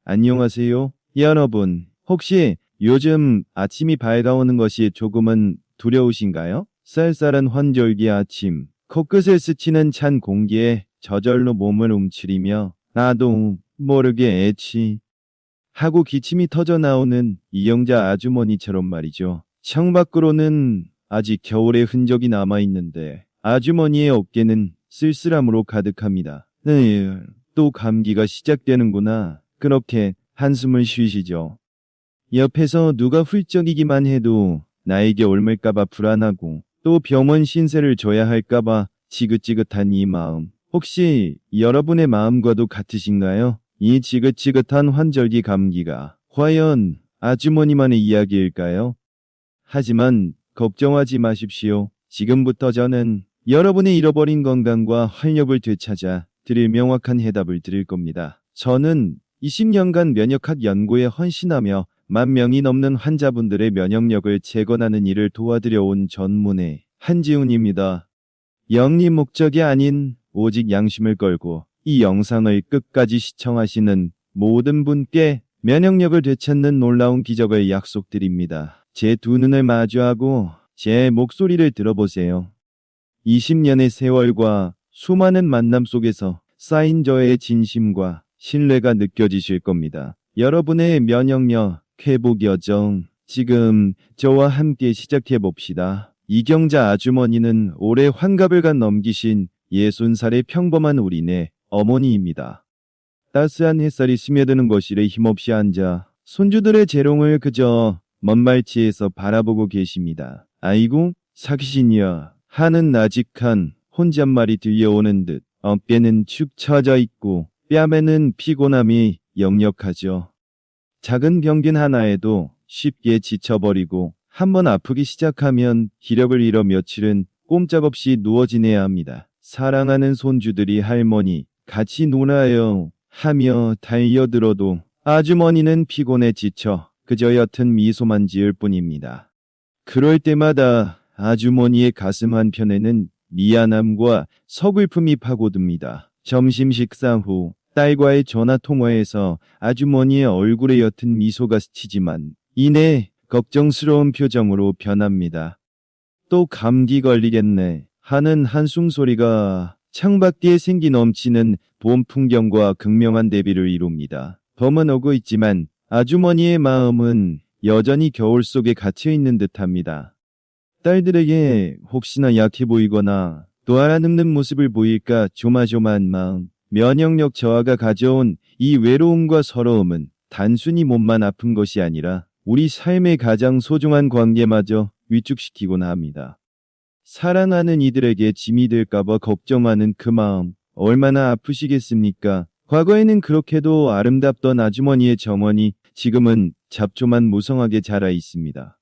안녕하세요, 여러분. 혹시 요즘 아침이 밝아오는 것이 조금은 두려우신가요? 쌀쌀한 환절기 아침, 코끝을 스치는 찬 공기에 저절로 몸을 움츠리며 나도 모르게 애치 하고 기침이 터져 나오는 이영자 아주머니처럼 말이죠. 창밖으로는 아직 겨울의 흔적이 남아있는데 아주머니의 어깨는 쓸쓸함으로 가득합니다. 네, 또 감기가 시작되는구나. 그렇게 한숨을 쉬시죠. 옆에서 누가 훌쩍이기만 해도 나에게 옮을까봐 불안하고 또 병원 신세를 져야 할까봐 지긋지긋한 이 마음. 혹시 여러분의 마음과도 같으신가요? 이 지긋지긋한 환절기 감기가 과연 아주머니만의 이야기일까요? 하지만 걱정하지 마십시오. 지금부터 저는 여러분의 잃어버린 건강과 활력을 되찾아 드릴 명확한 해답을 드릴 겁니다. 저는 20년간 면역학 연구에 헌신하며 10,000명이 넘는 환자분들의 면역력을 재건하는 일을 도와드려 온 전문의 한지훈입니다. 영리 목적이 아닌 오직 양심을 걸고 이 영상을 끝까지 시청하시는 모든 분께 면역력을 되찾는 놀라운 기적을 약속드립니다. 제 두 눈을 마주하고 제 목소리를 들어보세요. 20년의 세월과 수많은 만남 속에서 쌓인 저의 진심과 신뢰가 느껴지실 겁니다. 여러분의 면역력 회복 여정, 지금 저와 함께 시작해 봅시다. 이경자 아주머니는 올해 환갑을 넘기신 60살의 평범한 우리네 어머니입니다. 따스한 햇살이 스며드는 거실에 힘없이 앉아 손주들의 재롱을 그저 먼 말치에서 바라보고 계십니다. 아이고, 삭신이야 하는 나직한 혼잣말이 들려오는 듯 어깨는 축 처져 있고 뺨에는 피곤함이 역력하죠. 작은 병균 하나에도 쉽게 지쳐버리고 한번 아프기 시작하면 기력을 잃어 며칠은 꼼짝없이 누워 지내야 합니다. 사랑하는 손주들이 할머니 같이 놀아요 하며 달려들어도 아주머니는 피곤에 지쳐 그저 옅은 미소만 지을 뿐입니다. 그럴 때마다 아주머니의 가슴 한편에는 미안함과 서글픔이 파고듭니다. 점심 식사 후 딸과의 전화통화에서 아주머니의 얼굴에 옅은 미소가 스치지만 이내 걱정스러운 표정으로 변합니다. 또 감기 걸리겠네 하는 한숨 소리가 창밖 뒤에 생기 넘치는 봄 풍경과 극명한 대비를 이룹니다. 봄은 오고 있지만 아주머니의 마음은 여전히 겨울 속에 갇혀있는 듯합니다. 딸들에게 혹시나 약해 보이거나 또 알아눕는 모습을 보일까 조마조마한 마음. 면역력 저하가 가져온 이 외로움과 서러움은 단순히 몸만 아픈 것이 아니라 우리 삶의 가장 소중한 관계마저 위축시키곤 합니다. 사랑하는 이들에게 짐이 될까봐 걱정하는 그 마음 얼마나 아프시겠습니까? 과거에는 그렇게도 아름답던 아주머니의 정원이 지금은 잡초만 무성하게 자라 있습니다.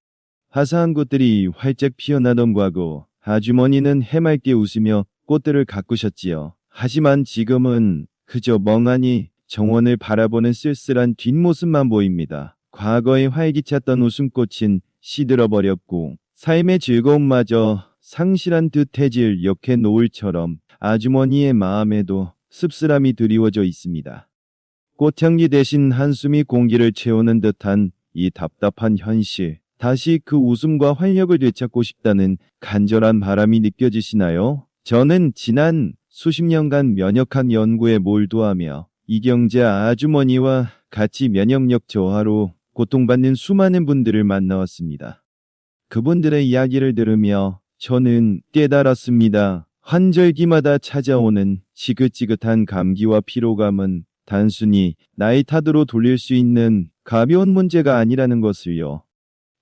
화사한 꽃들이 활짝 피어나던 과거, 아주머니는 해맑게 웃으며 꽃들을 가꾸셨지요. 하지만 지금은 그저 멍하니 정원을 바라보는 쓸쓸한 뒷모습만 보입니다. 과거에 활기찼던 웃음꽃은 시들어버렸고 삶의 즐거움마저 상실한 듯해질 역해 노을처럼 아주머니의 마음에도 씁쓸함이 드리워져 있습니다. 꽃향기 대신 한숨이 공기를 채우는 듯한 이 답답한 현실. 다시 그 웃음과 활력을 되찾고 싶다는 간절한 바람이 느껴지시나요? 저는 지난 수십 년간 면역학 연구에 몰두하며 이경자 아주머니와 같이 면역력 저하로 고통받는 수많은 분들을 만나왔습니다. 그분들의 이야기를 들으며 저는 깨달았습니다. 환절기마다 찾아오는 지긋지긋한 감기와 피로감은 단순히 나이 탓으로 돌릴 수 있는 가벼운 문제가 아니라는 것을요.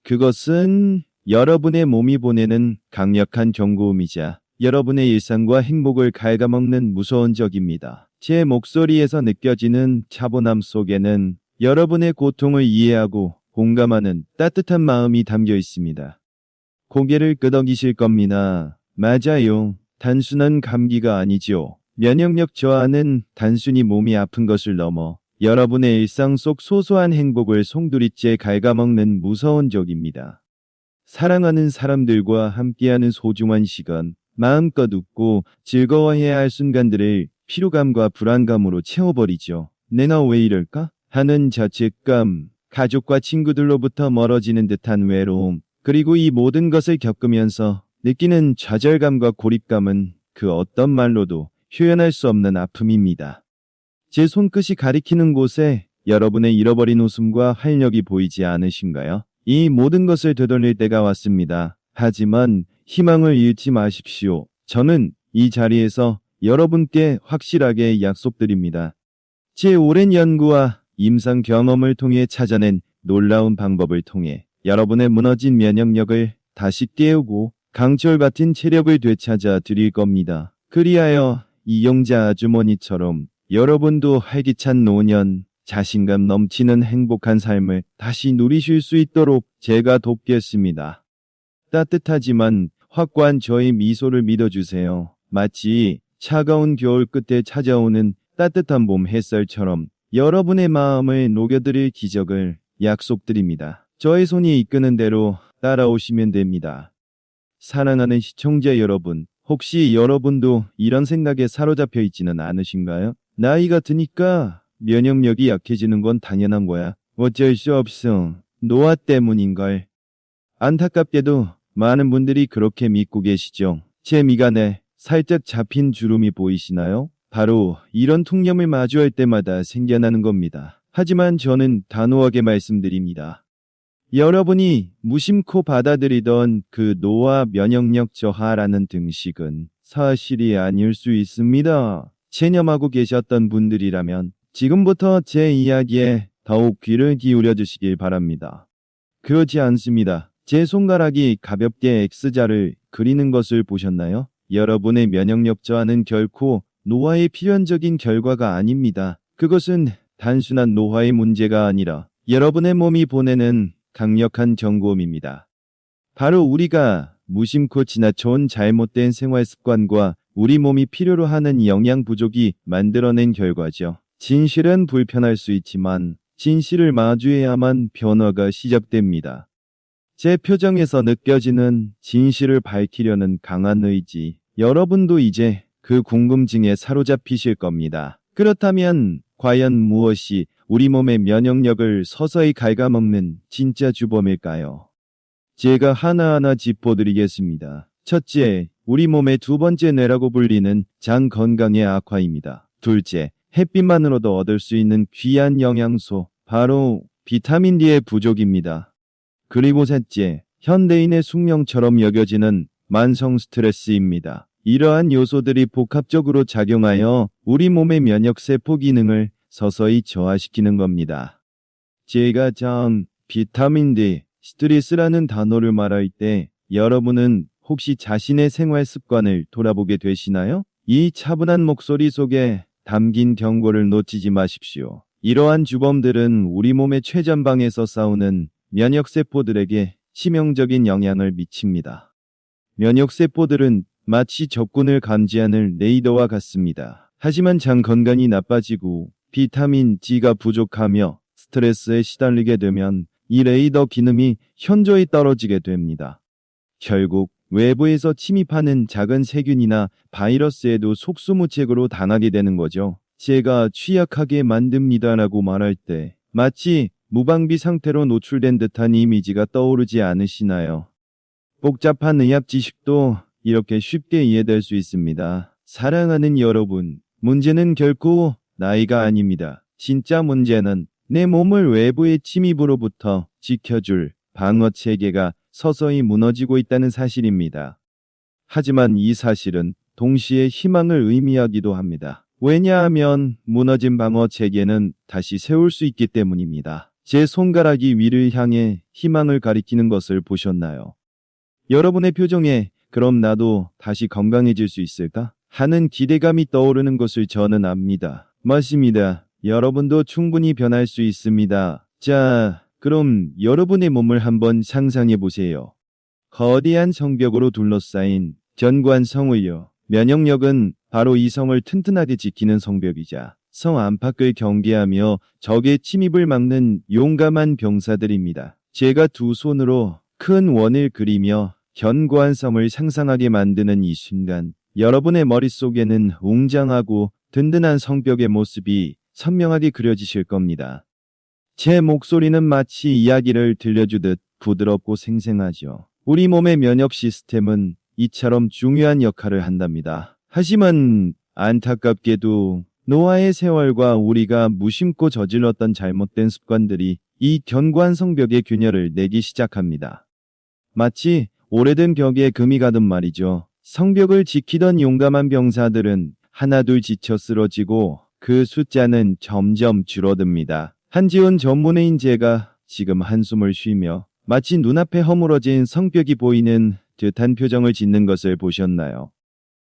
그것은 여러분의 몸이 보내는 강력한 경고음이자 여러분의 일상과 행복을 갉아먹는 무서운 적입니다. 제 목소리에서 느껴지는 차분함 속에는 여러분의 고통을 이해하고 공감하는 따뜻한 마음이 담겨 있습니다. 고개를 끄덕이실 겁니다. 맞아요. 단순한 감기가 아니죠. 면역력 저하는 단순히 몸이 아픈 것을 넘어 여러분의 일상 속 소소한 행복을 송두리째 갉아먹는 무서운 적입니다. 사랑하는 사람들과 함께하는 소중한 시간, 마음껏 웃고 즐거워해야 할 순간들을 피로감과 불안감으로 채워버리죠. 내가 왜 이럴까? 하는 자책감, 가족과 친구들로부터 멀어지는 듯한 외로움, 그리고 이 모든 것을 겪으면서 느끼는 좌절감과 고립감은 그 어떤 말로도 표현할 수 없는 아픔입니다. 제 손끝이 가리키는 곳에 여러분의 잃어버린 웃음과 활력이 보이지 않으신가요? 이 모든 것을 되돌릴 때가 왔습니다. 하지만 희망을 잃지 마십시오. 저는 이 자리에서 여러분께 확실하게 약속드립니다. 제 오랜 연구와 임상 경험을 통해 찾아낸 놀라운 방법을 통해 여러분의 무너진 면역력을 다시 깨우고 강철 같은 체력을 되찾아 드릴 겁니다. 그리하여 이영자 아주머니처럼 여러분도 활기찬 노년, 자신감 넘치는 행복한 삶을 다시 누리실 수 있도록 제가 돕겠습니다. 따뜻하지만 확고한 저의 미소를 믿어주세요. 마치 차가운 겨울 끝에 찾아오는 따뜻한 봄 햇살처럼 여러분의 마음을 녹여드릴 기적을 약속드립니다. 저의 손이 이끄는 대로 따라오시면 됩니다. 사랑하는 시청자 여러분, 혹시 여러분도 이런 생각에 사로잡혀 있지는 않으신가요? 나이가 드니까 면역력이 약해지는 건 당연한 거야. 어쩔 수 없어. 노화 때문인걸. 안타깝게도 많은 분들이 그렇게 믿고 계시죠. 제 미간에 살짝 잡힌 주름이 보이시나요? 바로 이런 통념을 마주할 때마다 생겨나는 겁니다. 하지만 저는 단호하게 말씀드립니다. 여러분이 무심코 받아들이던 그 노화 면역력 저하라는 등식은 사실이 아닐 수 있습니다. 체념하고 계셨던 분들이라면 지금부터 제 이야기에 더욱 귀를 기울여 주시길 바랍니다. 그렇지 않습니다. 제 손가락이 가볍게 X자를 그리는 것을 보셨나요? 여러분의 면역력 저하는 결코 노화의 필연적인 결과가 아닙니다. 그것은 단순한 노화의 문제가 아니라 여러분의 몸이 보내는 강력한 경고음입니다. 바로 우리가 무심코 지나쳐온 잘못된 생활 습관과 우리 몸이 필요로 하는 영양 부족이 만들어낸 결과죠. 진실은 불편할 수 있지만 진실을 마주해야만 변화가 시작됩니다. 제 표정에서 느껴지는 진실을 밝히려는 강한 의지. 여러분도 이제 그 궁금증에 사로잡히실 겁니다. 그렇다면 과연 무엇이 우리 몸의 면역력을 서서히 갉아먹는 진짜 주범일까요? 제가 하나하나 짚어드리겠습니다. 첫째, 우리 몸의 두 번째 뇌라고 불리는 장 건강의 악화입니다. 둘째, 햇빛만으로도 얻을 수 있는 귀한 영양소, 바로 비타민 D의 부족입니다. 그리고 셋째, 현대인의 숙명처럼 여겨지는 만성 스트레스입니다. 이러한 요소들이 복합적으로 작용하여 우리 몸의 면역세포 기능을 서서히 저하시키는 겁니다. 제가 비타민 D, 스트레스라는 단어를 말할 때 여러분은 혹시 자신의 생활 습관을 돌아보게 되시나요? 이 차분한 목소리 속에 담긴 경고를 놓치지 마십시오. 이러한 주범들은 우리 몸의 최전방에서 싸우는 면역세포들에게 치명적인 영향을 미칩니다. 면역세포들은 마치 적군을 감지하는 레이더와 같습니다. 하지만 장 건강이 나빠지고 비타민 D가 부족하며 스트레스에 시달리게 되면 이 레이더 기능이 현저히 떨어지게 됩니다. 결국 외부에서 침입하는 작은 세균이나 바이러스에도 속수무책으로 당하게 되는 거죠. 제가 취약하게 만듭니다라고 말할 때 마치 무방비 상태로 노출된 듯한 이미지가 떠오르지 않으시나요? 복잡한 의학 지식도 이렇게 쉽게 이해될 수 있습니다. 사랑하는 여러분, 문제는 결코 나이가 아닙니다. 진짜 문제는 내 몸을 외부의 침입으로부터 지켜줄 방어 체계가 서서히 무너지고 있다는 사실입니다. 하지만 이 사실은 동시에 희망을 의미하기도 합니다. 왜냐하면 무너진 방어 체계는 다시 세울 수 있기 때문입니다. 제 손가락이 위를 향해 희망을 가리키는 것을 보셨나요? 여러분의 표정에 그럼 나도 다시 건강해질 수 있을까? 하는 기대감이 떠오르는 것을 저는 압니다. 맞습니다. 여러분도 충분히 변할 수 있습니다. 자, 그럼 여러분의 몸을 한번 상상해 보세요. 거대한 성벽으로 둘러싸인 견고한 성을요. 면역력은 바로 이 성을 튼튼하게 지키는 성벽이자 성 안팎을 경계하며 적의 침입을 막는 용감한 병사들입니다. 제가 두 손으로 큰 원을 그리며 견고한 섬을 상상하게 만드는 이 순간, 여러분의 머릿속에는 웅장하고 든든한 성벽의 모습이 선명하게 그려지실 겁니다. 제 목소리는 마치 이야기를 들려주듯 부드럽고 생생하죠. 우리 몸의 면역 시스템은 이처럼 중요한 역할을 한답니다. 하지만 안타깝게도 노아의 세월과 우리가 무심코 저질렀던 잘못된 습관들이 이 견고한 성벽에 균열을 내기 시작합니다. 마치 오래된 벽에 금이 가든 말이죠. 성벽을 지키던 용감한 병사들은 하나둘 지쳐 쓰러지고 그 숫자는 점점 줄어듭니다. 한지원 전문의인 제가 지금 한숨을 쉬며 마치 눈앞에 허물어진 성벽이 보이는 듯한 표정을 짓는 것을 보셨나요?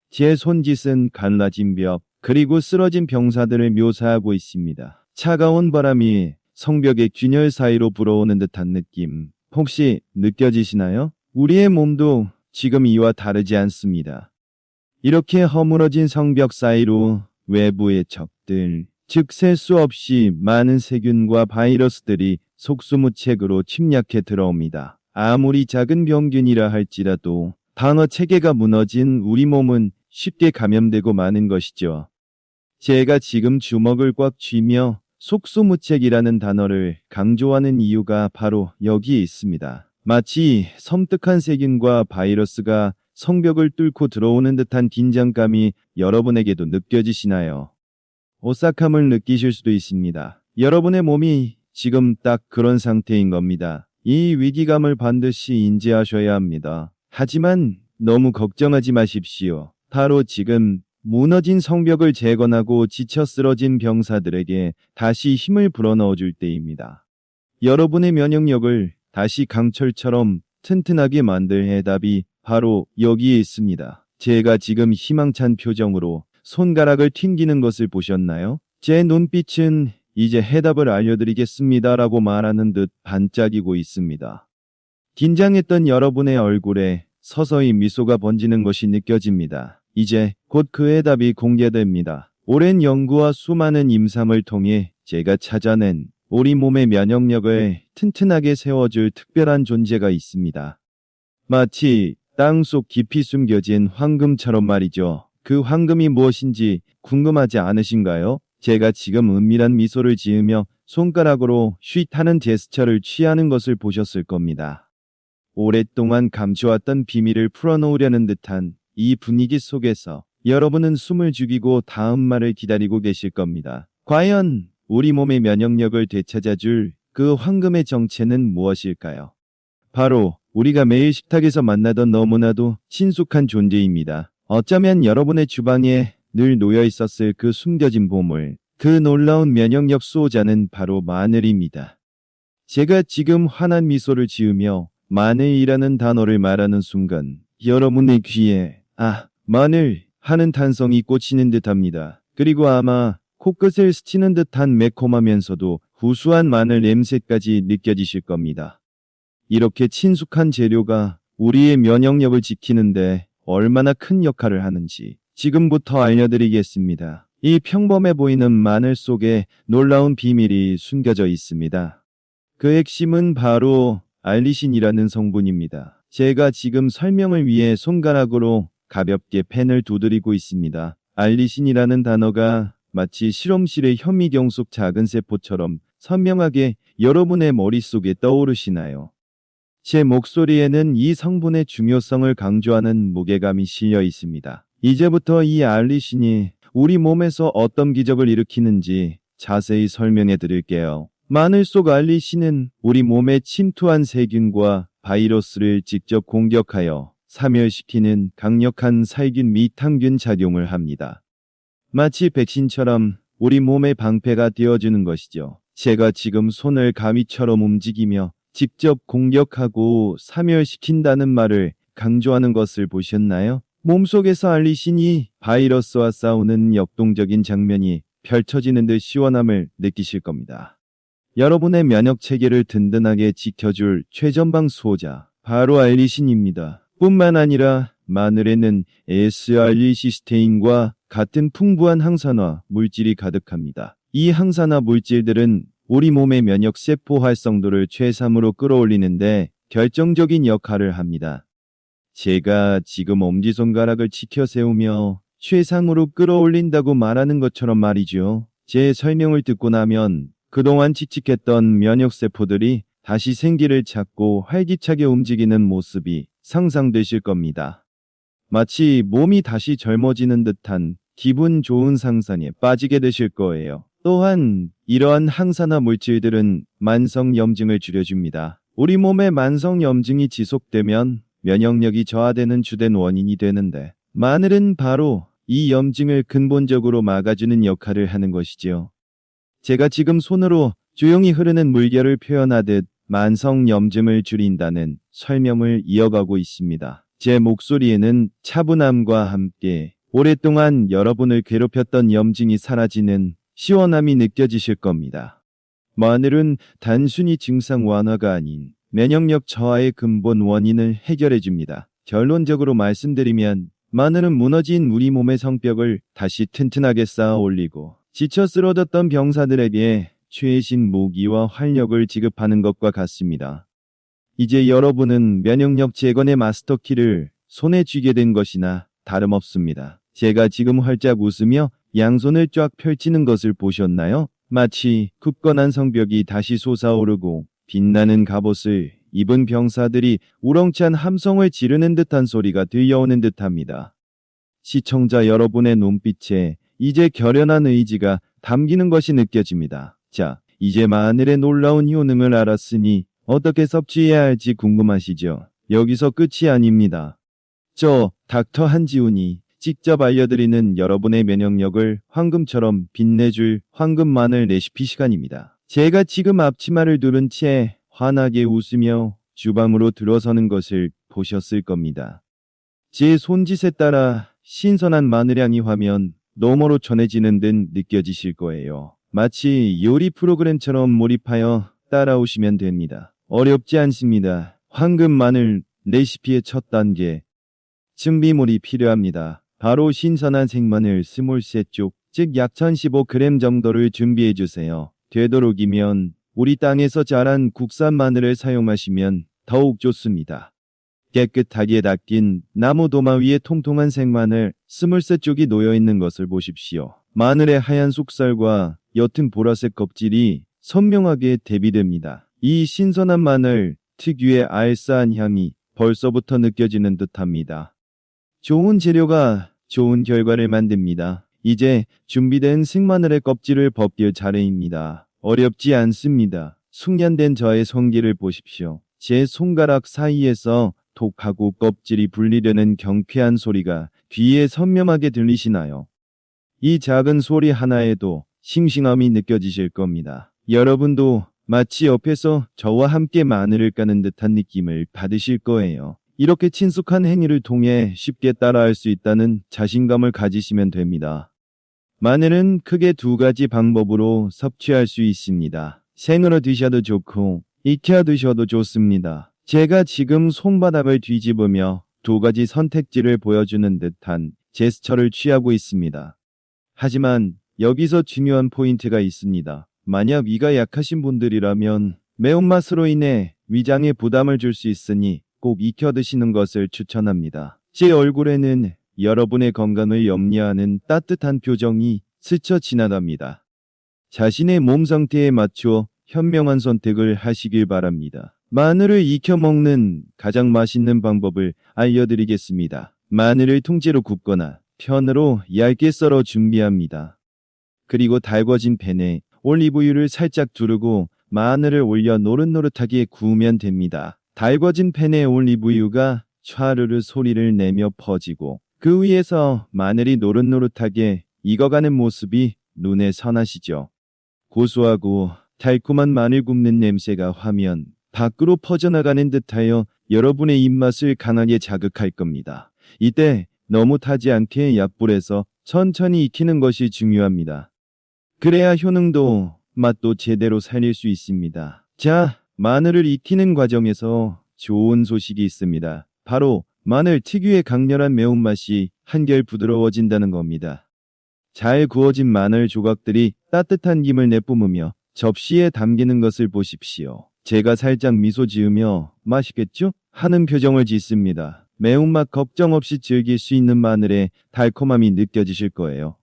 제 손짓은 갈라진 벽, 그리고 쓰러진 병사들을 묘사하고 있습니다. 차가운 바람이 성벽의 균열 사이로 불어오는 듯한 느낌, 혹시 느껴지시나요? 우리의 몸도 지금 이와 다르지 않습니다. 이렇게 허물어진 성벽 사이로 외부의 적들, 즉 셀 수 없이 많은 세균과 바이러스들이 속수무책으로 침략해 들어옵니다. 아무리 작은 병균이라 할지라도 방어 체계가 무너진 우리 몸은 쉽게 감염되고 마는 것이죠. 제가 지금 주먹을 꽉 쥐며 속수무책이라는 단어를 강조하는 이유가 바로 여기에 있습니다. 마치 섬뜩한 세균과 바이러스가 성벽을 뚫고 들어오는 듯한 긴장감이 여러분에게도 느껴지시나요? 오싹함을 느끼실 수도 있습니다. 여러분의 몸이 지금 딱 그런 상태인 겁니다. 이 위기감을 반드시 인지하셔야 합니다. 하지만 너무 걱정하지 마십시오. 바로 지금 무너진 성벽을 재건하고 지쳐 쓰러진 병사들에게 다시 힘을 불어넣어 줄 때입니다. 여러분의 면역력을 다시 강철처럼 튼튼하게 만들 해답이 바로 여기에 있습니다. 제가 지금 희망찬 표정으로 손가락을 튕기는 것을 보셨나요? 제 눈빛은 이제 해답을 알려드리겠습니다라고 말하는 듯 반짝이고 있습니다. 긴장했던 여러분의 얼굴에 서서히 미소가 번지는 것이 느껴집니다. 이제 곧 그 해답이 공개됩니다. 오랜 연구와 수많은 임상을 통해 제가 찾아낸 우리 몸의 면역력을 튼튼하게 세워줄 특별한 존재가 있습니다. 마치 땅속 깊이 숨겨진 황금처럼 말이죠. 그 황금이 무엇인지 궁금하지 않으신가요? 제가 지금 은밀한 미소를 지으며 손가락으로 쉿하는 제스처를 취하는 것을 보셨을 겁니다. 오랫동안 감추었던 비밀을 풀어놓으려는 듯한 이 분위기 속에서 여러분은 숨을 죽이고 다음 말을 기다리고 계실 겁니다. 과연 우리 몸의 면역력을 되찾아줄 그 황금의 정체는 무엇일까요? 바로 우리가 매일 식탁에서 만나던 너무나도 친숙한 존재입니다. 어쩌면 여러분의 주방에 늘 놓여 있었을 그 숨겨진 보물, 그 놀라운 면역력 수호자는 바로 마늘입니다. 제가 지금 환한 미소를 지으며 마늘이라는 단어를 말하는 순간 여러분의 귀에 마늘 하는 탄성이 꽂히는 듯합니다. 그리고 아마 코끝을 스치는 듯한 매콤하면서도 구수한 마늘 냄새까지 느껴지실 겁니다. 이렇게 친숙한 재료가 우리의 면역력을 지키는데 얼마나 큰 역할을 하는지 지금부터 알려드리겠습니다. 이 평범해 보이는 마늘 속에 놀라운 비밀이 숨겨져 있습니다. 그 핵심은 바로 알리신이라는 성분입니다. 제가 지금 설명을 위해 손가락으로 가볍게 펜을 두드리고 있습니다. 알리신이라는 단어가 마치 실험실의 현미경 속 작은 세포처럼 선명하게 여러분의 머릿속에 떠오르시나요? 제 목소리에는 이 성분의 중요성을 강조하는 무게감이 실려 있습니다. 이제부터 이 알리신이 우리 몸에서 어떤 기적을 일으키는지 자세히 설명해 드릴게요. 마늘 속 알리신은 우리 몸에 침투한 세균과 바이러스를 직접 공격하여 사멸시키는 강력한 살균 및 항균 작용을 합니다. 마치 백신처럼 우리 몸의 방패가 되어주는 것이죠. 제가 지금 손을 가위처럼 움직이며 직접 공격하고 사멸시킨다는 말을 강조하는 것을 보셨나요? 몸속에서 알리신이 바이러스와 싸우는 역동적인 장면이 펼쳐지는 듯 시원함을 느끼실 겁니다. 여러분의 면역 체계를 든든하게 지켜줄 최전방 수호자, 바로 알리신입니다. 뿐만 아니라 마늘에는 S알리시스테인과 같은 풍부한 항산화 물질이 가득합니다. 이 항산화 물질들은 우리 몸의 면역 세포 활성도를 최상으로 끌어올리는데 결정적인 역할을 합니다. 제가 지금 엄지손가락을 치켜 세우며 최상으로 끌어올린다고 말하는 것처럼 말이죠. 제 설명을 듣고 나면 그동안 칙칙했던 면역세포들이 다시 생기를 찾고 활기차게 움직이는 모습이 상상되실 겁니다. 마치 몸이 다시 젊어지는 듯한 기분 좋은 상상에 빠지게 되실 거예요. 또한 이러한 항산화 물질들은 만성염증을 줄여줍니다. 우리 몸의 만성염증이 지속되면 면역력이 저하되는 주된 원인이 되는데 마늘은 바로 이 염증을 근본적으로 막아주는 역할을 하는 것이지요. 제가 지금 손으로 조용히 흐르는 물결을 표현하듯 만성염증을 줄인다는 설명을 이어가고 있습니다. 제 목소리에는 차분함과 함께 오랫동안 여러분을 괴롭혔던 염증이 사라지는 시원함이 느껴지실 겁니다. 마늘은 단순히 증상 완화가 아닌 면역력 저하의 근본 원인을 해결해 줍니다. 결론적으로 말씀드리면 마늘은 무너진 우리 몸의 성벽을 다시 튼튼하게 쌓아 올리고 지쳐 쓰러졌던 병사들에게 최신 무기와 활력을 지급하는 것과 같습니다. 이제 여러분은 면역력 재건의 마스터키를 손에 쥐게 된 것이나 다름없습니다. 제가 지금 활짝 웃으며 양손을 쫙 펼치는 것을 보셨나요? 마치 굳건한 성벽이 다시 솟아오르고 빛나는 갑옷을 입은 병사들이 우렁찬 함성을 지르는 듯한 소리가 들려오는 듯합니다. 시청자 여러분의 눈빛에 이제 결연한 의지가 담기는 것이 느껴집니다. 자, 이제 마늘의 놀라운 효능을 알았으니 어떻게 섭취해야 할지 궁금하시죠? 여기서 끝이 아닙니다. 저 닥터 한지훈이 직접 알려드리는 여러분의 면역력을 황금처럼 빛내줄 황금 마늘 레시피 시간입니다. 제가 지금 앞치마를 두른 채 환하게 웃으며 주방으로 들어서는 것을 보셨을 겁니다. 제 손짓에 따라 신선한 마늘향이 화면 너머로 전해지는 듯 느껴지실 거예요. 마치 요리 프로그램처럼 몰입하여 따라오시면 됩니다. 어렵지 않습니다. 황금 마늘 레시피의 첫 단계. 준비물이 필요합니다. 바로 신선한 생마늘 23쪽, 즉 약 1015g 정도를 준비해 주세요. 되도록이면 우리 땅에서 자란 국산 마늘을 사용하시면 더욱 좋습니다. 깨끗하게 닦인 나무 도마 위에 통통한 생마늘 23쪽이 놓여있는 것을 보십시오. 마늘의 하얀 속살과 옅은 보라색 껍질이 선명하게 대비됩니다. 이 신선한 마늘 특유의 알싸한 향이 벌써부터 느껴지는 듯합니다. 좋은 재료가 좋은 결과를 만듭니다. 이제 준비된 생마늘의 껍질을 벗길 차례입니다. 어렵지 않습니다. 숙련된 저의 손길을 보십시오. 제 손가락 사이에서 톡하고 껍질이 분리되는 경쾌한 소리가 귀에 선명하게 들리시나요? 이 작은 소리 하나에도 싱싱함이 느껴지실 겁니다. 여러분도 마치 옆에서 저와 함께 마늘을 까는 듯한 느낌을 받으실 거예요. 이렇게 친숙한 행위를 통해 쉽게 따라할 수 있다는 자신감을 가지시면 됩니다. 마늘은 크게 두 가지 방법으로 섭취할 수 있습니다. 생으로 드셔도 좋고 익혀 드셔도 좋습니다. 제가 지금 손바닥을 뒤집으며 두 가지 선택지를 보여주는 듯한 제스처를 취하고 있습니다. 하지만 여기서 중요한 포인트가 있습니다. 만약 위가 약하신 분들이라면 매운맛으로 인해 위장에 부담을 줄 수 있으니 꼭 익혀 드시는 것을 추천합니다. 제 얼굴에는 여러분의 건강을 염려하는 따뜻한 표정이 스쳐 지나갑니다. 자신의 몸 상태에 맞춰 현명한 선택을 하시길 바랍니다. 마늘을 익혀 먹는 가장 맛있는 방법을 알려드리겠습니다. 마늘을 통째로 굽거나 편으로 얇게 썰어 준비합니다. 그리고 달궈진 팬에 올리브유를 살짝 두르고 마늘을 올려 노릇노릇하게 구우면 됩니다. 달궈진 팬에 올리브유가 촤르르 소리를 내며 퍼지고 그 위에서 마늘이 노릇노릇하게 익어가는 모습이 눈에 선하시죠. 고소하고 달콤한 마늘 굽는 냄새가 화면 밖으로 퍼져나가는 듯하여 여러분의 입맛을 강하게 자극할 겁니다. 이때 너무 타지 않게 약불에서 천천히 익히는 것이 중요합니다. 그래야 효능도 맛도 제대로 살릴 수 있습니다. 자, 마늘을 익히는 과정에서 좋은 소식이 있습니다. 바로 마늘 특유의 강렬한 매운맛이 한결 부드러워진다는 겁니다. 잘 구워진 마늘 조각들이 따뜻한 김을 내뿜으며 접시에 담기는 것을 보십시오. 제가 살짝 미소 지으며 맛있겠죠? 하는 표정을 짓습니다. 매운맛 걱정 없이 즐길 수 있는 마늘의 달콤함이 느껴지실 거예요.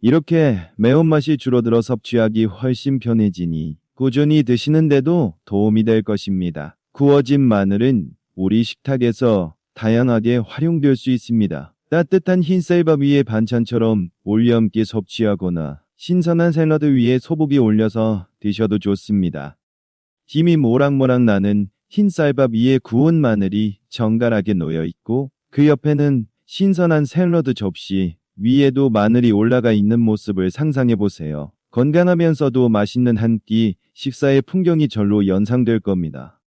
이렇게 매운맛이 줄어들어 섭취하기 훨씬 편해지니 꾸준히 드시는데도 도움이 될 것입니다. 구워진 마늘은 우리 식탁에서 다양하게 활용될 수 있습니다. 따뜻한 흰쌀밥 위에 반찬처럼 올려 얹기 섭취하거나 신선한 샐러드 위에 소고기 올려서 드셔도 좋습니다. 김이 모락모락 나는 흰쌀밥 위에 구운 마늘이 정갈하게 놓여 있고 그 옆에는 신선한 샐러드 접시 위에도 마늘이 올라가 있는 모습을 상상해 보세요. 건강하면서도 맛있는 한 끼 식사의 풍경이 절로 연상될 겁니다.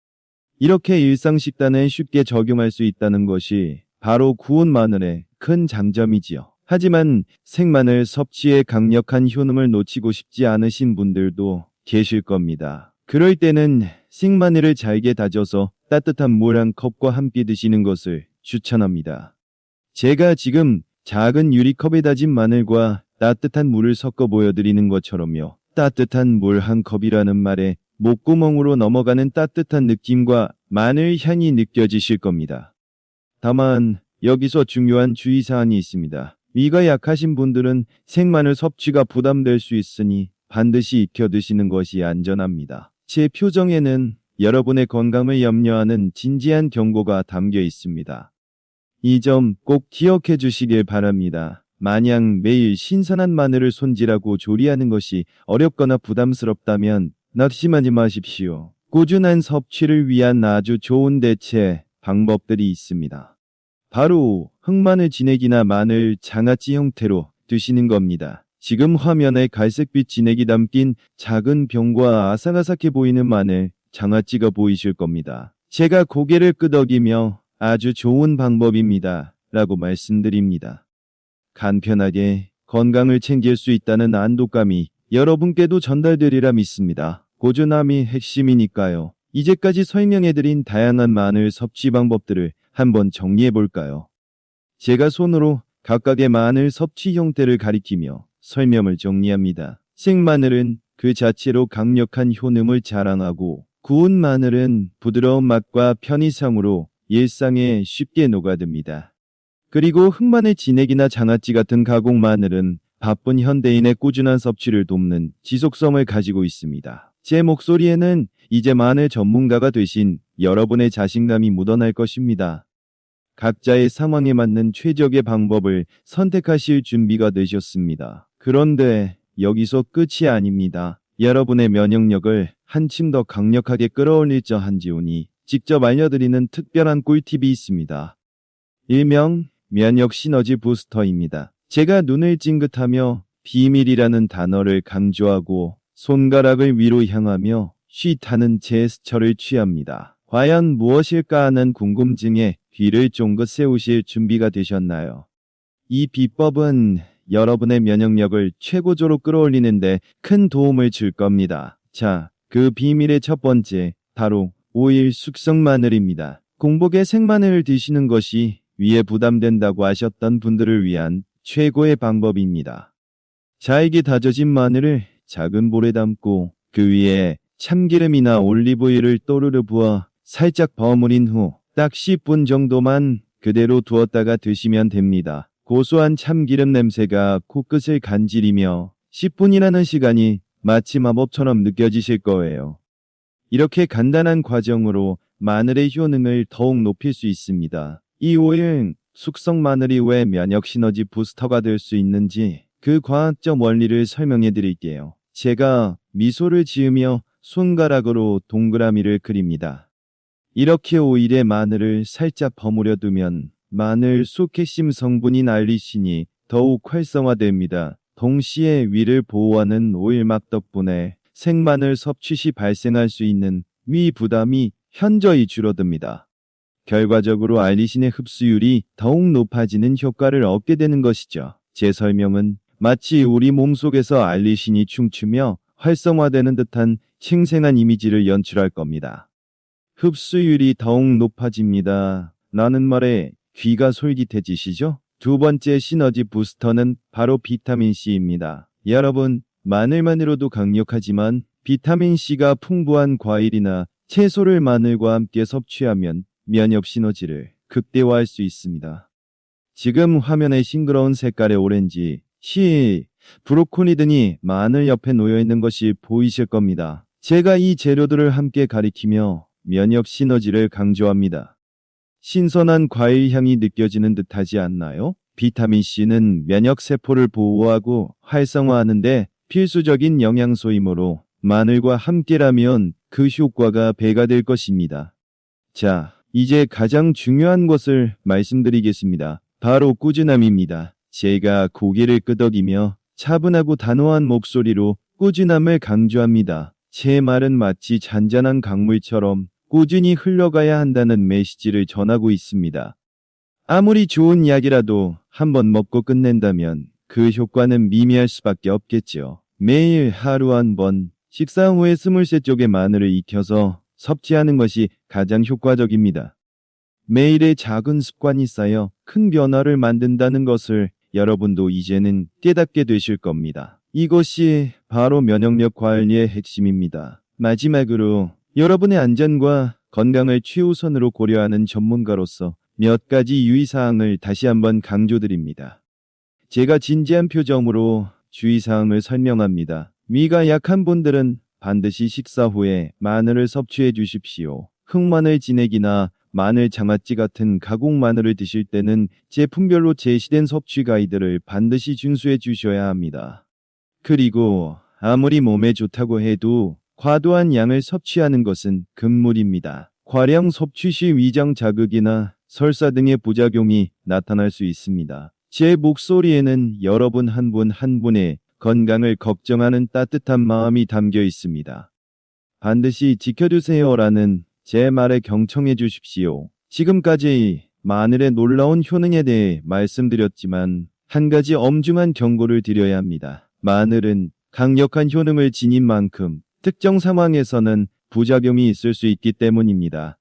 이렇게 일상 식단에 쉽게 적용할 수 있다는 것이 바로 구운 마늘의 큰 장점이지요. 하지만 생마늘 섭취의 강력한 효능을 놓치고 싶지 않으신 분들도 계실 겁니다. 그럴 때는 생마늘을 잘게 다져서 따뜻한 물 한 컵과 함께 드시는 것을 추천합니다. 제가 지금 작은 유리컵에 다진 마늘과 따뜻한 물을 섞어 보여드리는 것처럼요. 따뜻한 물 한 컵이라는 말에 목구멍으로 넘어가는 따뜻한 느낌과 마늘 향이 느껴지실 겁니다. 다만 여기서 중요한 주의사항이 있습니다. 위가 약하신 분들은 생마늘 섭취가 부담될 수 있으니 반드시 익혀 드시는 것이 안전합니다. 제 표정에는 여러분의 건강을 염려하는 진지한 경고가 담겨 있습니다. 이 점 꼭 기억해 주시길 바랍니다. 만약 매일 신선한 마늘을 손질하고 조리하는 것이 어렵거나 부담스럽다면 낙심하지 마십시오. 꾸준한 섭취를 위한 아주 좋은 대체 방법들이 있습니다. 바로 흑마늘 진액이나 마늘 장아찌 형태로 드시는 겁니다. 지금 화면에 갈색빛 진액이 담긴 작은 병과 아삭아삭해 보이는 마늘 장아찌가 보이실 겁니다. 제가 고개를 끄덕이며 아주 좋은 방법입니다. 라고 말씀드립니다. 간편하게 건강을 챙길 수 있다는 안도감이 여러분께도 전달되리라 믿습니다. 꾸준함이 핵심이니까요. 이제까지 설명해드린 다양한 마늘 섭취 방법들을 한번 정리해볼까요? 제가 손으로 각각의 마늘 섭취 형태를 가리키며 설명을 정리합니다. 생마늘은 그 자체로 강력한 효능을 자랑하고 구운 마늘은 부드러운 맛과 편의성으로 일상에 쉽게 녹아듭니다. 그리고 흑마늘 진액이나 장아찌 같은 가공 마늘은 바쁜 현대인의 꾸준한 섭취를 돕는 지속성을 가지고 있습니다. 제 목소리에는 이제 마늘 전문가가 되신 여러분의 자신감이 묻어날 것입니다. 각자의 상황에 맞는 최적의 방법을 선택하실 준비가 되셨습니다. 그런데 여기서 끝이 아닙니다. 여러분의 면역력을 한층 더 강력하게 끌어올릴 저 한지훈이 직접 알려드리는 특별한 꿀팁이 있습니다. 일명 면역 시너지 부스터입니다. 제가 눈을 찡긋하며 비밀이라는 단어를 강조하고 손가락을 위로 향하며 쉿하는 제스처를 취합니다. 과연 무엇일까 하는 궁금증에 귀를 쫑긋 세우실 준비가 되셨나요? 이 비법은 여러분의 면역력을 최고조로 끌어올리는데 큰 도움을 줄 겁니다. 자, 그 비밀의 첫 번째, 바로 오일 숙성 마늘입니다. 공복에 생마늘을 드시는 것이 위에 부담된다고 하셨던 분들을 위한 최고의 방법입니다. 잘게 다져진 마늘을 작은 볼에 담고 그 위에 참기름이나 올리브유를 또르르 부어 살짝 버무린 후 딱 10분 정도만 그대로 두었다가 드시면 됩니다. 고소한 참기름 냄새가 코끝을 간지리며 10분이라는 시간이 마치 마법처럼 느껴지실 거예요. 이렇게 간단한 과정으로 마늘의 효능을 더욱 높일 수 있습니다. 이 오일 숙성 마늘이 왜 면역 시너지 부스터가 될 수 있는지 그 과학적 원리를 설명해 드릴게요. 제가 미소를 지으며 손가락으로 동그라미를 그립니다. 이렇게 오일에 마늘을 살짝 버무려 두면 마늘 속 핵심 성분인 알리신이 더욱 활성화됩니다. 동시에 위를 보호하는 오일막 덕분에 생마늘 섭취 시 발생할 수 있는 위 부담이 현저히 줄어듭니다. 결과적으로 알리신의 흡수율이 더욱 높아지는 효과를 얻게 되는 것이죠. 제 설명은 마치 우리 몸속에서 알리신이 춤추며 활성화되는 듯한 생생한 이미지를 연출할 겁니다. 흡수율이 더욱 높아집니다. 라는 말에 귀가 솔깃해지시죠? 두 번째 시너지 부스터는 바로 비타민C입니다. 여러분, 마늘만으로도 강력하지만 비타민C가 풍부한 과일이나 채소를 마늘과 함께 섭취하면 면역 시너지를 극대화할 수 있습니다. 지금 화면에 싱그러운 색깔의 오렌지, 씨, 브로콜리 등이 마늘 옆에 놓여 있는 것이 보이실 겁니다. 제가 이 재료들을 함께 가리키며 면역 시너지를 강조합니다. 신선한 과일 향이 느껴지는 듯하지 않나요? 비타민C는 면역세포를 보호하고 활성화하는데 필수적인 영양소이므로 마늘과 함께라면 그 효과가 배가 될 것입니다. 자, 이제 가장 중요한 것을 말씀드리겠습니다. 바로 꾸준함입니다. 제가 고개를 끄덕이며 차분하고 단호한 목소리로 꾸준함을 강조합니다. 제 말은 마치 잔잔한 강물처럼 꾸준히 흘러가야 한다는 메시지를 전하고 있습니다. 아무리 좋은 약이라도 한번 먹고 끝낸다면 그 효과는 미미할 수밖에 없겠죠. 매일 하루 한 번, 식사 후에 23쪽의 마늘을 익혀서 섭취하는 것이 가장 효과적입니다. 매일의 작은 습관이 쌓여 큰 변화를 만든다는 것을 여러분도 이제는 깨닫게 되실 겁니다. 이것이 바로 면역력 관리의 핵심입니다. 마지막으로 여러분의 안전과 건강을 최우선으로 고려하는 전문가로서 몇 가지 유의사항을 다시 한번 강조드립니다. 제가 진지한 표정으로 주의사항을 설명합니다. 위가 약한 분들은 반드시 식사 후에 마늘을 섭취해 주십시오. 흑마늘 진액이나 마늘 장아찌 같은 가공 마늘을 드실 때는 제품별로 제시된 섭취 가이드를 반드시 준수해 주셔야 합니다. 그리고 아무리 몸에 좋다고 해도 과도한 양을 섭취하는 것은 금물입니다. 과량 섭취 시 위장 자극이나 설사 등의 부작용이 나타날 수 있습니다. 제 목소리에는 여러분 한 분 한 분의 건강을 걱정하는 따뜻한 마음이 담겨 있습니다. 반드시 지켜주세요라는 제 말에 경청해 주십시오. 지금까지 마늘의 놀라운 효능에 대해 말씀드렸지만 한 가지 엄중한 경고를 드려야 합니다. 마늘은 강력한 효능을 지닌 만큼 특정 상황에서는 부작용이 있을 수 있기 때문입니다.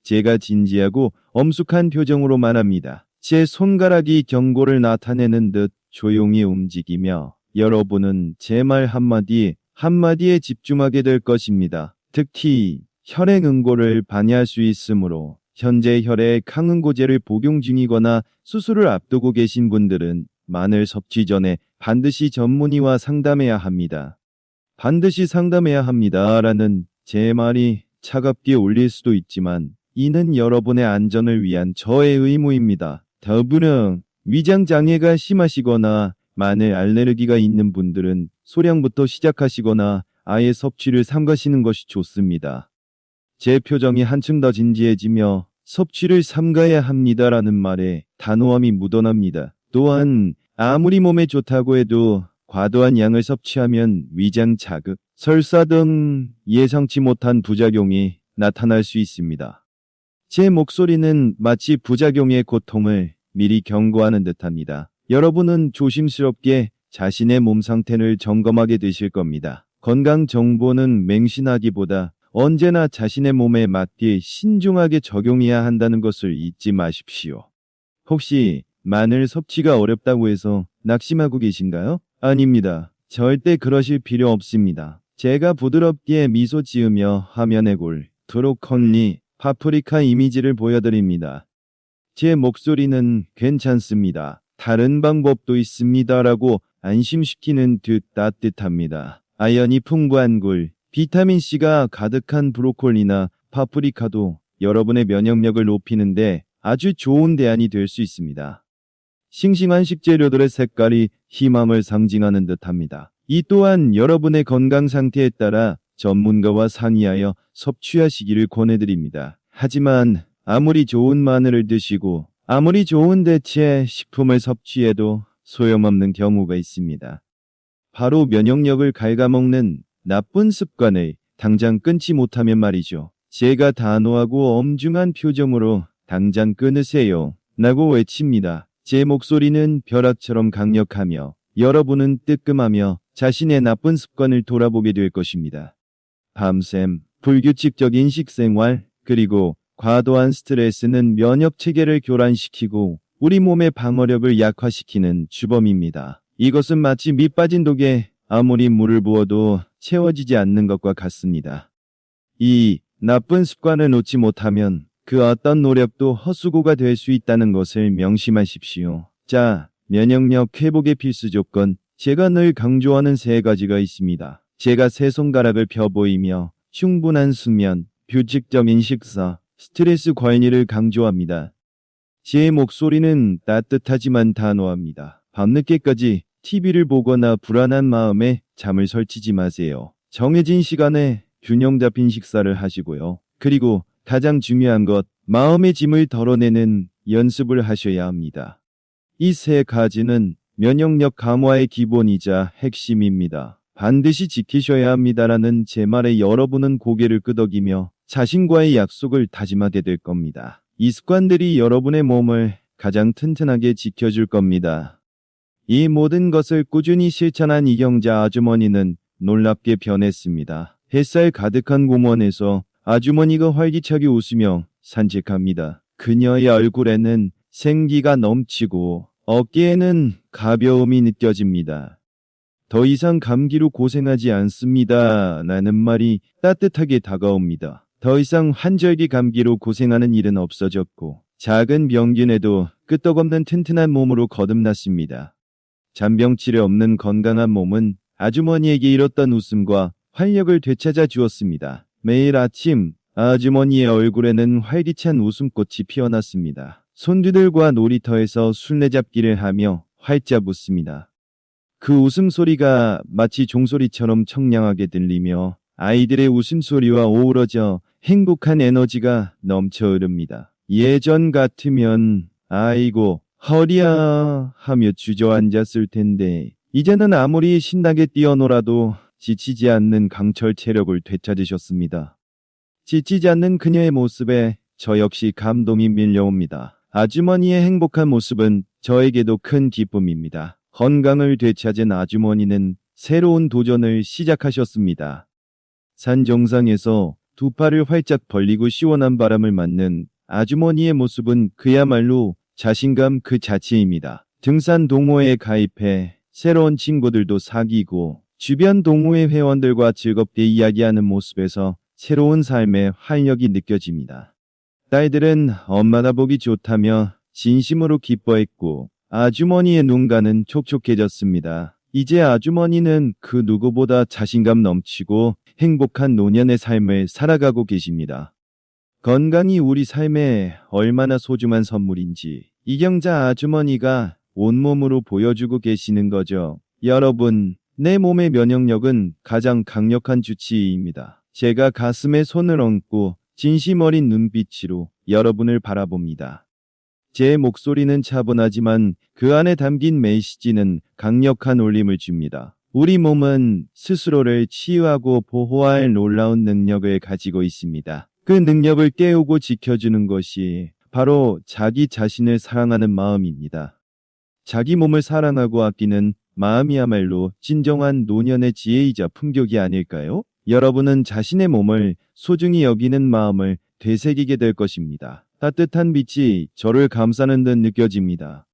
제가 진지하고 엄숙한 표정으로 말합니다. 제 손가락이 경고를 나타내는 듯 조용히 움직이며 여러분은 제 말 한마디에 집중하게 될 것입니다. 특히 혈액 응고를 방해할 수 있으므로 현재 혈액抗응고제를 복용 중이거나 수술을 앞두고 계신 분들은 마늘 섭취 전에 반드시 전문의와 상담해야 합니다. 반드시 상담해야 합니다라는 제 말이 차갑게 울릴 수도 있지만 이는 여러분의 안전을 위한 저의 의무입니다. 더불어 위장 장애가 심하시거나 마늘 알레르기가 있는 분들은 소량부터 시작하시거나 아예 섭취를 삼가시는 것이 좋습니다. 제 표정이 한층 더 진지해지며 섭취를 삼가야 합니다라는 말에 단호함이 묻어납니다. 또한 아무리 몸에 좋다고 해도 과도한 양을 섭취하면 위장 자극, 설사 등 예상치 못한 부작용이 나타날 수 있습니다. 제 목소리는 마치 부작용의 고통을 미리 경고하는 듯합니다. 여러분은 조심스럽게 자신의 몸 상태를 점검하게 되실 겁니다. 건강 정보는 맹신하기보다 언제나 자신의 몸에 맞게 신중하게 적용해야 한다는 것을 잊지 마십시오. 혹시 마늘 섭취가 어렵다고 해서 낙심하고 계신가요? 아닙니다. 절대 그러실 필요 없습니다. 제가 부드럽게 미소 지으며 화면에 브로콜리, 파프리카 이미지를 보여드립니다. 제 목소리는 괜찮습니다. 다른 방법도 있습니다라고 안심시키는 듯 따뜻합니다. 아연이 풍부한 굴, 비타민C가 가득한 브로콜리나 파프리카도 여러분의 면역력을 높이는데 아주 좋은 대안이 될 수 있습니다. 싱싱한 식재료들의 색깔이 희망을 상징하는 듯합니다. 이 또한 여러분의 건강 상태에 따라 전문가와 상의하여 섭취하시기를 권해드립니다. 하지만 아무리 좋은 마늘을 드시고 아무리 좋은 대체 식품을 섭취해도 소용없는 경우가 있습니다. 바로 면역력을 갉아먹는 나쁜 습관을 당장 끊지 못하면 말이죠. 제가 단호하고 엄중한 표정으로 당장 끊으세요 라고 외칩니다. 제 목소리는 벼락처럼 강력하며 여러분은 뜨끔하며 자신의 나쁜 습관을 돌아보게 될 것입니다. 밤샘, 불규칙적인 식생활, 그리고 과도한 스트레스는 면역 체계를 교란시키고 우리 몸의 방어력을 약화시키는 주범입니다. 이것은 마치 밑 빠진 독에 아무리 물을 부어도 채워지지 않는 것과 같습니다. 이 나쁜 습관을 놓지 못하면 그 어떤 노력도 헛수고가 될 수 있다는 것을 명심하십시오. 자, 면역력 회복의 필수 조건, 제가 늘 강조하는 세 가지가 있습니다. 제가 세 손가락을 펴 보이며 충분한 수면, 규칙적인 식사, 스트레스 관리를 강조합니다. 제 목소리는 따뜻하지만 단호합니다. 밤늦게까지 TV를 보거나 불안한 마음에 잠을 설치지 마세요. 정해진 시간에 균형 잡힌 식사를 하시고요. 그리고 가장 중요한 것, 마음의 짐을 덜어내는 연습을 하셔야 합니다. 이 세 가지는 면역력 강화의 기본이자 핵심입니다. 반드시 지키셔야 합니다라는 제 말에 여러분은 고개를 끄덕이며 자신과의 약속을 다짐하게 될 겁니다. 이 습관들이 여러분의 몸을 가장 튼튼하게 지켜줄 겁니다. 이 모든 것을 꾸준히 실천한 이경자 아주머니는 놀랍게 변했습니다. 햇살 가득한 공원에서 아주머니가 활기차게 웃으며 산책합니다. 그녀의 얼굴에는 생기가 넘치고 어깨에는 가벼움이 느껴집니다. 더 이상 감기로 고생하지 않습니다. 라는 말이 따뜻하게 다가옵니다. 더 이상 환절기 감기로 고생하는 일은 없어졌고 작은 병균에도 끄떡없는 튼튼한 몸으로 거듭났습니다. 잔병치레 없는 건강한 몸은 아주머니에게 잃었던 웃음과 활력을 되찾아 주었습니다. 매일 아침 아주머니의 얼굴에는 활기찬 웃음꽃이 피어났습니다. 손주들과 놀이터에서 술래잡기를 하며 활짝 웃습니다. 그 웃음소리가 마치 종소리처럼 청량하게 들리며 아이들의 웃음소리와 어우러져 행복한 에너지가 넘쳐 흐릅니다. 예전 같으면 아이고 허리야 하며 주저앉았을 텐데 이제는 아무리 신나게 뛰어놀아도 지치지 않는 강철 체력을 되찾으셨습니다. 지치지 않는 그녀의 모습에 저 역시 감동이 밀려옵니다. 아주머니의 행복한 모습은 저에게도 큰 기쁨입니다. 건강을 되찾은 아주머니는 새로운 도전을 시작하셨습니다. 산 정상에서 두 팔을 활짝 벌리고 시원한 바람을 맞는 아주머니의 모습은 그야말로 자신감 그 자체입니다. 등산 동호회에 가입해 새로운 친구들도 사귀고 주변 동호회 회원들과 즐겁게 이야기하는 모습에서 새로운 삶의 활력이 느껴집니다. 딸들은 엄마가 보기 좋다며 진심으로 기뻐했고 아주머니의 눈가는 촉촉해졌습니다. 이제 아주머니는 그 누구보다 자신감 넘치고 행복한 노년의 삶을 살아가고 계십니다. 건강이 우리 삶에 얼마나 소중한 선물인지 이경자 아주머니가 온몸으로 보여주고 계시는 거죠. 여러분, 내 몸의 면역력은 가장 강력한 주치의입니다. 제가 가슴에 손을 얹고 진심 어린 눈빛으로 여러분을 바라봅니다. 제 목소리는 차분하지만 그 안에 담긴 메시지는 강력한 울림을 줍니다. 우리 몸은 스스로를 치유하고 보호할 놀라운 능력을 가지고 있습니다. 그 능력을 깨우고 지켜주는 것이 바로 자기 자신을 사랑하는 마음입니다. 자기 몸을 사랑하고 아끼는 마음이야말로 진정한 노년의 지혜이자 품격이 아닐까요? 여러분은 자신의 몸을 소중히 여기는 마음을 되새기게 될 것입니다. 따뜻한 빛이 저를 감싸는 듯 느껴집니다.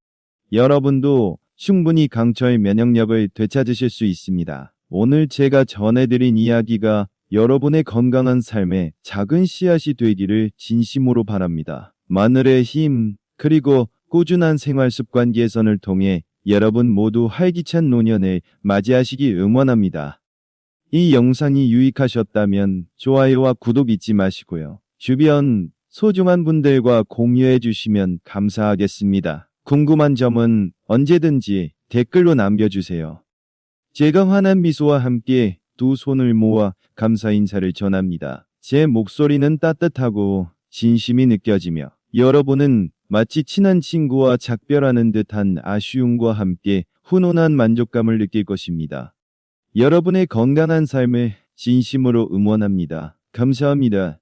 여러분도 충분히 강철 면역력을 되찾으실 수 있습니다. 오늘 제가 전해드린 이야기가 여러분의 건강한 삶에 작은 씨앗이 되기를 진심으로 바랍니다. 마늘의 힘, 그리고 꾸준한 생활 습관 개선을 통해 여러분 모두 활기찬 노년을 맞이하시기 응원합니다. 이 영상이 유익하셨다면 좋아요와 구독 잊지 마시고요. 주변 소중한 분들과 공유해 주시면 감사하겠습니다. 궁금한 점은 언제든지 댓글로 남겨주세요. 제가 환한 미소와 함께 두 손을 모아 감사 인사를 전합니다. 제 목소리는 따뜻하고 진심이 느껴지며 여러분은 마치 친한 친구와 작별하는 듯한 아쉬움과 함께 훈훈한 만족감을 느낄 것입니다. 여러분의 건강한 삶을 진심으로 응원합니다. 감사합니다.